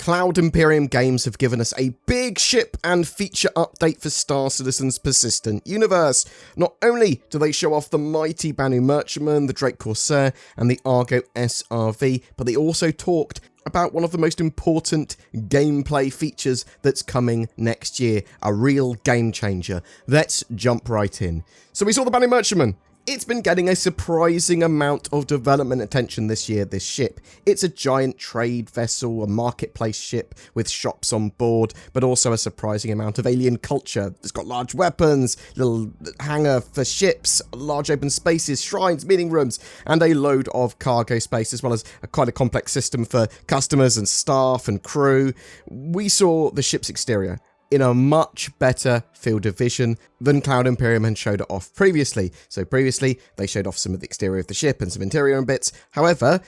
Cloud Imperium Games have given us a big ship and feature update for Star Citizen's persistent universe. Not only do they show off the mighty Banu Merchantman, the Drake Corsair, and the Argo SRV, but they also talked about one of the most important gameplay features that's coming next year, a real game changer. Let's jump right in. So we saw the Banu Merchantman. It's been getting a surprising amount of development attention this year, this ship. It's a giant trade vessel, a marketplace ship with shops on board, but also a surprising amount of alien culture. It's got large weapons, little hangar for ships, large open spaces, shrines, meeting rooms, and a load of cargo space, as well as quite a complex system for customers and staff and crew. We saw the ship's exterior in a much better field of vision than Cloud Imperium had showed it off previously. So previously, they showed off some of the exterior of the ship and some interior and bits. However,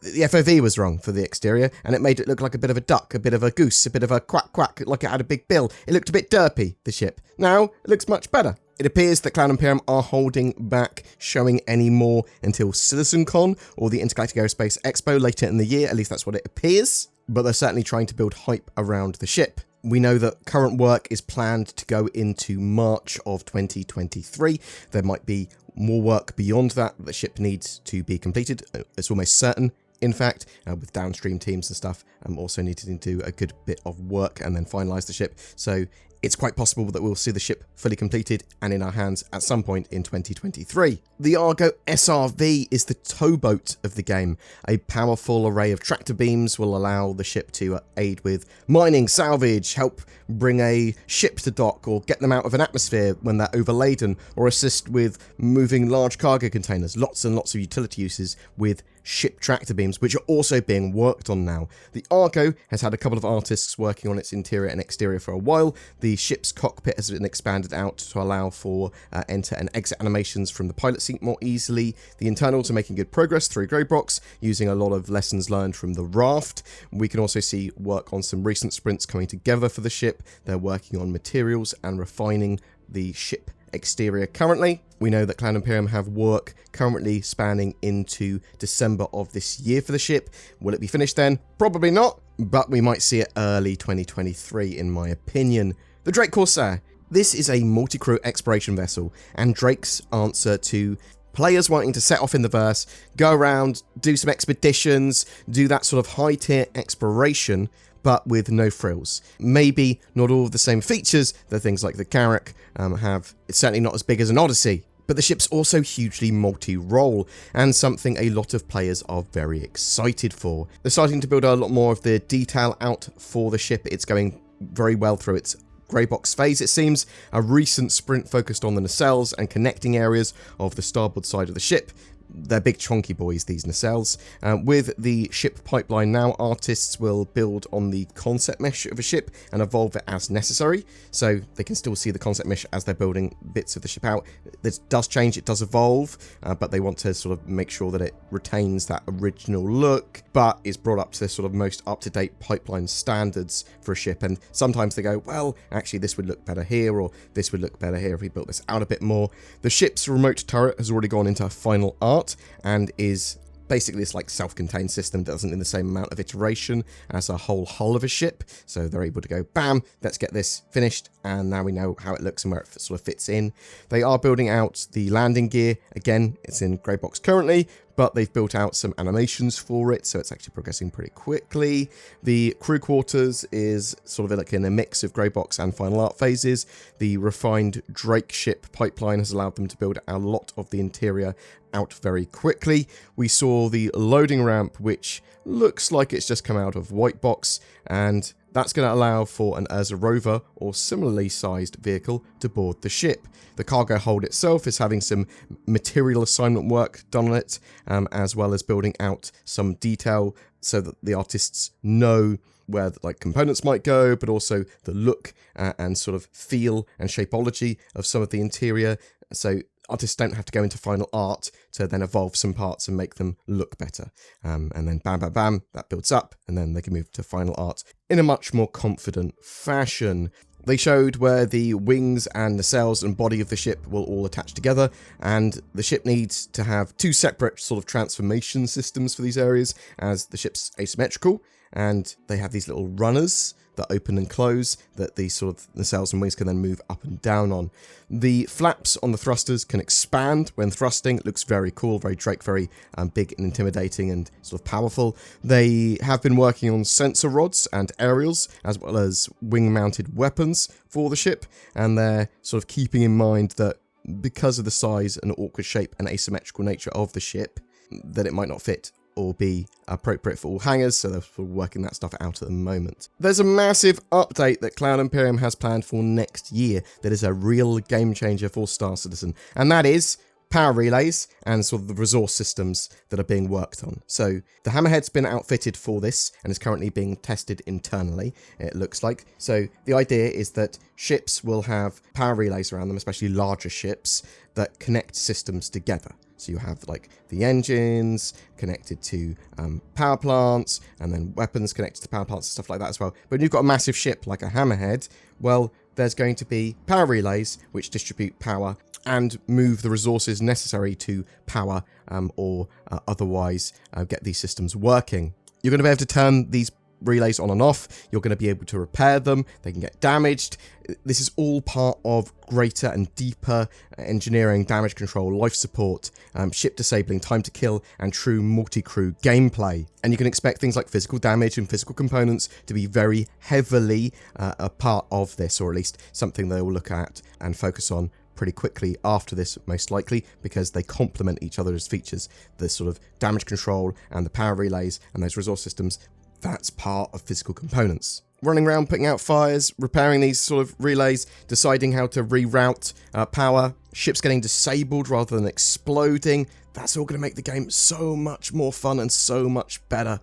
the FOV was wrong for the exterior, and it made it look like a bit of a duck, a bit of a goose, a bit of a quack quack, like it had a big bill. It looked a bit derpy, the ship. Now, it looks much better. It appears that Cloud Imperium are holding back showing any more until CitizenCon or the Intergalactic Aerospace Expo later in the year. At least that's what it appears. But they're certainly trying to build hype around the ship. We know that current work is planned to go into March of 2023. There might be more work beyond that the ship needs to be completed. It's almost certain, in fact, with downstream teams and stuff, also needing to do a good bit of work and then finalise the ship. So it's quite possible that we'll see the ship fully completed and in our hands at some point in 2023. The Argo SRV is the towboat of the game. A powerful array of tractor beams will allow the ship to aid with mining, salvage, help bring a ship to dock or get them out of an atmosphere when they're overladen, or assist with moving large cargo containers. Lots and lots of utility uses with ship tractor beams, which are also being worked on now. The Argo has had a couple of artists working on its interior and exterior for a while. The ship's cockpit has been expanded out to allow for enter and exit animations from the pilot seat more easily. The internals are making good progress through Greybox, using a lot of lessons learned from the raft. We can also see work on some recent sprints coming together for the ship. They're working on materials and refining the ship exterior currently. We know that Cloud Imperium have work currently spanning into December of this year for the ship. Will it be finished then? Probably not, but we might see it early 2023 in my opinion. The Drake Corsair. This is a multi-crew exploration vessel, and Drake's answer to players wanting to set off in the verse, go around, do some expeditions, do that sort of high-tier exploration, but with no frills. Maybe not all of the same features that things like the Carrack have. It's certainly not as big as an Odyssey, but the ship's also hugely multi-role, and something a lot of players are very excited for. They're starting to build a lot more of the detail out for the ship. It's going very well through its Greybox phase, it seems. A recent sprint focused on the nacelles and connecting areas of the starboard side of the ship. They're big chonky boys, these nacelles. With the ship pipeline now, artists will build on the concept mesh of a ship and evolve it as necessary, so they can still see the concept mesh as they're building bits of the ship out. This does change, it does evolve, but they want to sort of make sure that it retains that original look, but is brought up to the sort of most up-to-date pipeline standards for a ship. And sometimes they go, well, actually this would look better here, or this would look better here if we built this out a bit more. The ship's remote turret has already gone into final art, and is basically this like self-contained system that doesn't need the same amount of iteration as a whole hull of a ship. So they're able to go, bam, let's get this finished, and now we know how it looks and where it sort of fits in. They are building out the landing gear. Again, it's in Greybox currently, but they've built out some animations for it, so it's actually progressing pretty quickly. The crew quarters is sort of like in a mix of Greybox and final art phases. The refined Drake ship pipeline has allowed them to build a lot of the interior out very quickly. We saw the loading ramp, which looks like it's just come out of Whitebox, and that's going to allow for an Ursa rover or similarly sized vehicle to board the ship. The cargo hold itself is having some material assignment work done on it, as well as building out some detail so that the artists know where like components might go, but also the look and sort of feel and shapeology of some of the interior. So artists don't have to go into final art to then evolve some parts and make them look better. And then bam, bam, bam, that builds up, and then they can move to final art in a much more confident fashion. They showed where the wings and nacelles and body of the ship will all attach together, and the ship needs to have two separate sort of transformation systems for these areas, as the ship's asymmetrical, and they have these little runners that open and close that the nacelles and wings can then move up and down on. The flaps on the thrusters can expand when thrusting. It looks very cool, very Drake, very big and intimidating and sort of powerful. They have been working on sensor rods and aerials, as well as wing-mounted weapons for the ship, and they're sort of keeping in mind that because of the size and awkward shape and asymmetrical nature of the ship, that it might not fit or be appropriate for all hangars, so they're sort of working that stuff out at the moment. There's a massive update that Cloud Imperium has planned for next year that is a real game changer for Star Citizen, and that is power relays and sort of the resource systems that are being worked on. So the Hammerhead's been outfitted for this and is currently being tested internally, it looks like. So the idea is that ships will have power relays around them, especially larger ships, that connect systems together. So you have like the engines connected to power plants, and then weapons connected to power plants and stuff like that as well. But when you've got a massive ship like a Hammerhead, well, there's going to be power relays which distribute power and move the resources necessary to power or otherwise get these systems working. You're going to be able to turn these relays on and off. You're going to be able to repair them. They can get damaged. This is all part of greater and deeper engineering, damage control, life support, ship disabling, time to kill, and true multi-crew gameplay. And you can expect things like physical damage and physical components to be very heavily a part of this, or at least something they will look at and focus on pretty quickly after this, most likely, because they complement each other's features. The sort of damage control and the power relays and those resource systems, that's part of physical components. Running around, putting out fires, repairing these sort of relays, deciding how to reroute power, ships getting disabled rather than exploding. That's all going to make the game so much more fun and so much better.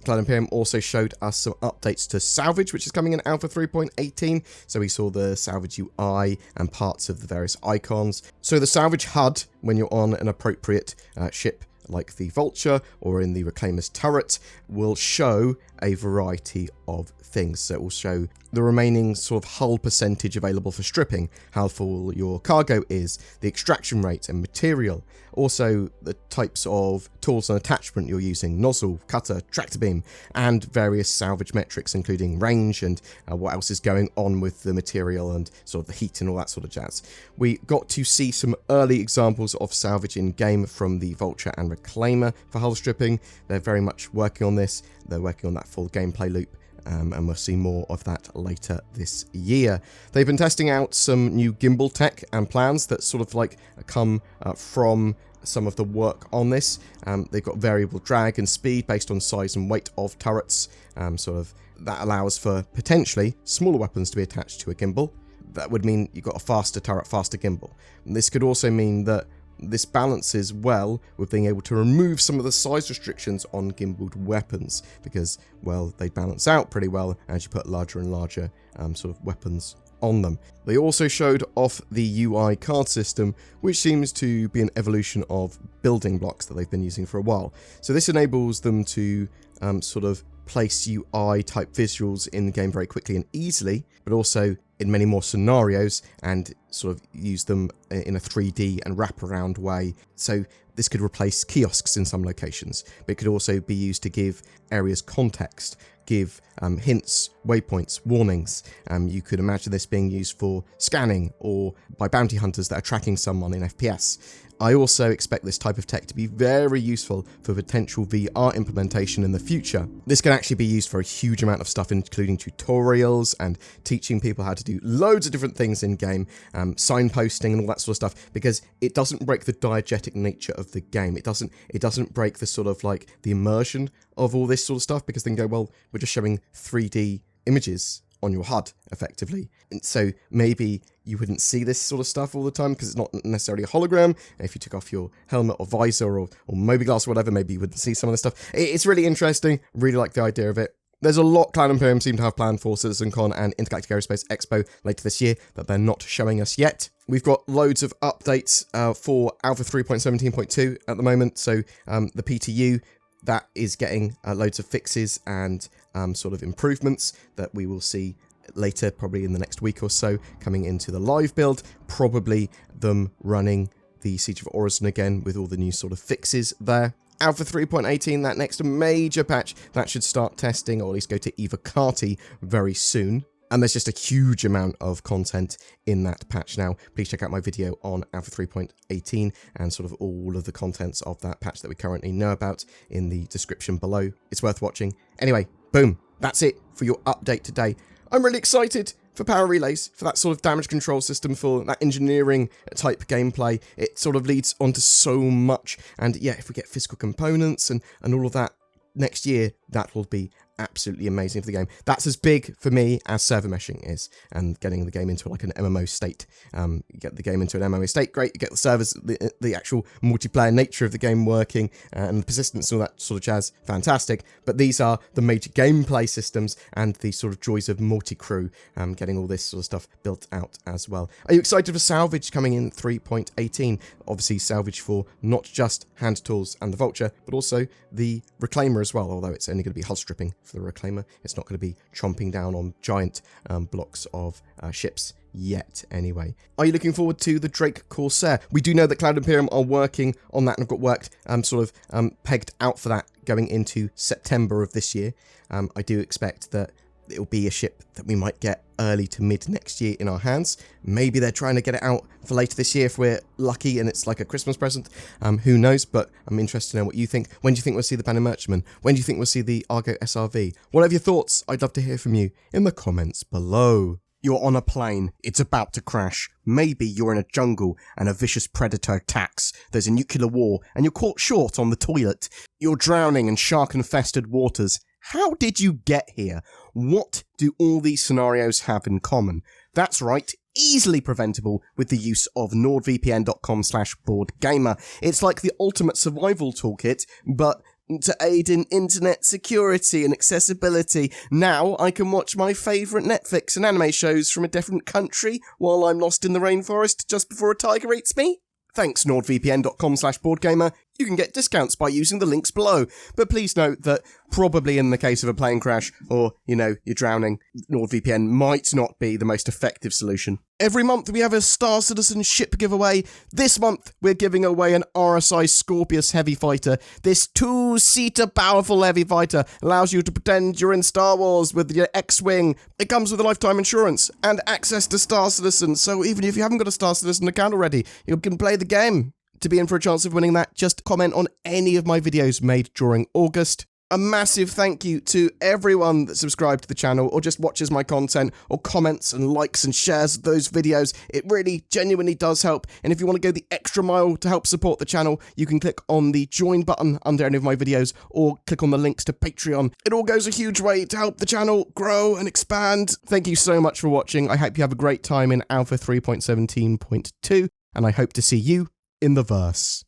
Cloud Imperium also showed us some updates to Salvage, which is coming in Alpha 3.18. So we saw the Salvage UI and parts of the various icons. So the Salvage HUD, when you're on an appropriate ship like the Vulture or in the Reclaimer's turret, will show a variety of things. So it will show the remaining sort of hull percentage available for stripping, how full your cargo is, the extraction rate and material, also the types of tools and attachment you're using, nozzle, cutter, tractor beam, and various salvage metrics, including range and what else is going on with the material and sort of the heat and all that sort of jazz. We got to see some early examples of salvage in game from the Vulture and Reclaimer for hull stripping. They're very much working on this. They're working on that full gameplay loop. And we'll see more of that later this year. They've been testing out some new gimbal tech and plans that sort of like come from some of the work on this. They've got variable drag and speed based on size and weight of turrets. Sort of that allows for potentially smaller weapons to be attached to a gimbal. That would mean you've got a faster turret, faster gimbal. And this could also mean that this balances well with being able to remove some of the size restrictions on gimbaled weapons, because, well, they balance out pretty well as you put larger and larger sort of weapons on them. They also showed off the UI card system, which seems to be an evolution of building blocks that they've been using for a while. So this enables them to sort of place UI type visuals in the game very quickly and easily, but also in many more scenarios, and sort of use them in a 3D and wraparound way. So this could replace kiosks in some locations, but it could also be used to give areas context, give hints, waypoints, warnings. You could imagine this being used for scanning or by bounty hunters that are tracking someone in FPS. I also expect this type of tech to be very useful for potential VR implementation in the future. This can actually be used for a huge amount of stuff, including tutorials and teaching people how to do loads of different things in game, signposting and all that sort of stuff, because it doesn't break the diegetic nature of the game. It doesn't break the sort of like the immersion of all this sort of stuff, because then go, well, we're just showing 3D images on your HUD effectively. And so maybe you wouldn't see this sort of stuff all the time because it's not necessarily a hologram. If you took off your helmet or visor or mobiGlass or whatever, maybe you wouldn't see some of this stuff. It's really interesting. Really like the idea of it. There's a lot Cloud Imperium seem to have planned for CitizenCon and Intergalactic Aerospace Expo later this year that they're not showing us yet. We've got loads of updates for Alpha 3.17.2 at the moment. So the PTU, that is getting loads of fixes and sort of improvements that we will see later, probably in the next week or so, coming into the live build. Probably them running the Siege of Orison again with all the new sort of fixes there. Alpha 3.18, that next major patch, that should start testing, or at least go to Eva Kati very soon. And there's just a huge amount of content in that patch now. Please check out my video on Alpha 3.18 and sort of all of the contents of that patch that we currently know about in the description below. It's worth watching. Anyway, boom, that's it for your update today. I'm really excited for power relays, for that sort of damage control system, for that engineering type gameplay. It sort of leads onto so much. And yeah, if we get physical components and all of that next year, that will be absolutely amazing for the game. That's as big for me as server meshing is, and getting the game into like an MMO state. You get the game into an MMO state, great. You get the servers, the actual multiplayer nature of the game working, and the persistence and all that sort of jazz, fantastic. But these are the major gameplay systems and the sort of joys of multi-crew, getting all this sort of stuff built out as well. Are you excited for salvage coming in 3.18? Obviously salvage for not just hand tools and the vulture, but also the reclaimer as well, although it's only going to be hull stripping for the reclaimer. It's not going to be chomping down on giant blocks of ships yet anyway. Are you looking forward to the Drake Corsair? We do know that Cloud Imperium are working on that and have got worked pegged out for that going into September of this year. I do expect that it'll be a ship that we might get early to mid next year in our hands. Maybe they're trying to get it out for later this year if we're lucky and it's like a Christmas present. Who knows, but I'm interested to know what you think. When do you think we'll see the Banner Merchantman? When do you think we'll see the Argo SRV? What are your thoughts? I'd love to hear from you in the comments below. You're on a plane, it's about to crash. Maybe you're in a jungle and a vicious predator attacks. There's a nuclear war and you're caught short on the toilet. You're drowning in shark-infested waters. How did you get here? What do all these scenarios have in common? That's right, easily preventable with the use of nordvpn.com/BoredGamer. It's like the ultimate survival toolkit, but to aid in internet security and accessibility. Now I can watch my favourite Netflix and anime shows from a different country while I'm lost in the rainforest just before a tiger eats me. Thanks nordvpn.com/BoredGamer. You can get discounts by using the links below. But please note that probably in the case of a plane crash or, you're drowning, NordVPN might not be the most effective solution. Every month we have a Star Citizen ship giveaway. This month we're giving away an RSI Scorpius heavy fighter. This 2-seater powerful heavy fighter allows you to pretend you're in Star Wars with your X-Wing. It comes with a lifetime insurance and access to Star Citizen, so even if you haven't got a Star Citizen account already, you can play the game. To be in for a chance of winning that, just comment on any of my videos made during August. A massive thank you to everyone that subscribed to the channel or just watches my content or comments and likes and shares those videos. It really genuinely does help. And if you want to go the extra mile to help support the channel, you can click on the join button under any of my videos or click on the links to Patreon. It all goes a huge way to help the channel grow and expand. Thank you so much for watching. I hope you have a great time in Alpha 3.17.2 and I hope to see you in the verse.